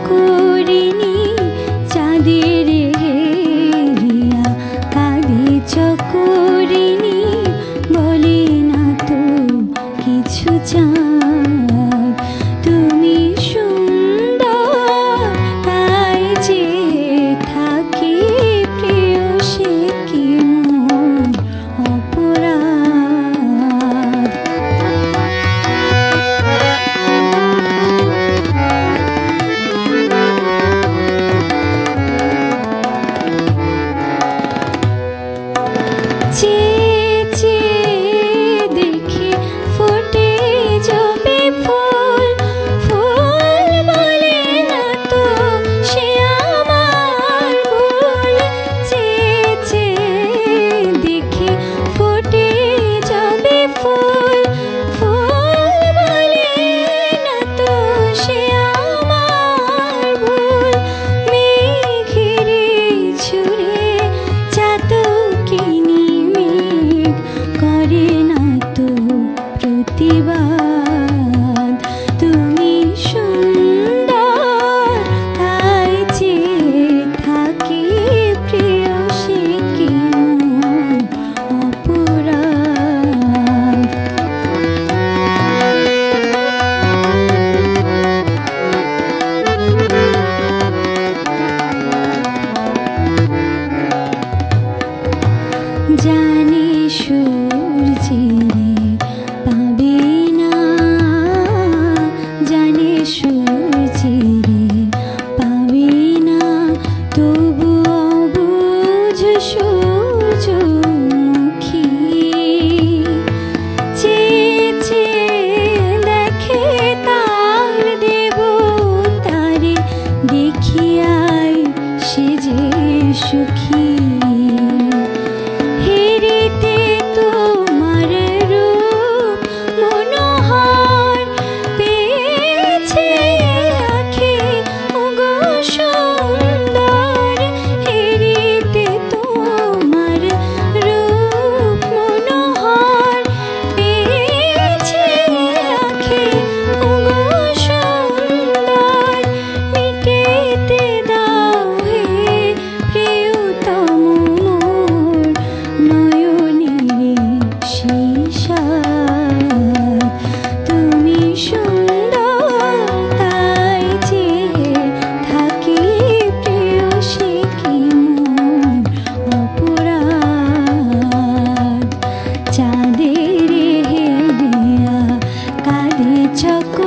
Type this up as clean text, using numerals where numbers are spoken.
করিনি চাঁদের হেরিয়া কাঁধে চকরিনি বলে না তো কিছু চাঁদ তুমি সুন্দর তাই যে থাকি প্রিয় সে কি মন অপরাধ চেয়ে চেয়ে দেখি ফোটে জবে ফুল ফুল বলে না তো সে আমার ভুল চেয়ে চেয়ে দেখি ফোটে জবে ফুল ফুল বলে না তো সে আমার ভুল মেঘেরে ছুঁড়ে চাতকিনি মেঘ করে না তো প্রতিবাদ তুমি সুন্দর তাই যে থাকি প্রিয় সে কি মন অপরাধ জানি সূর্যেরে পাবে না জানি সূর্যেরে পাবে না তবু অবুঝ সূর্যমুখী চেয়ে চেয়ে দেখে তার দেব তারে দেখিয়াই সে যে সুখী হেরিতে তোমার রূপ মনোহর পেয়েছে আঁখি ওগো সুন্দর হেরিতে তোমার রূপ মনোহর পেয়েছে আঁখি ওগো সুন্দর মিটেতে দাও হে প্রিয়তম মোর নয়নের সেই স্বাদ তুমি সুন্দর তাই যে থাকি প্রিয় সে কি মন অপরাধ চাঁদের হেরিয়া কাঁধে চক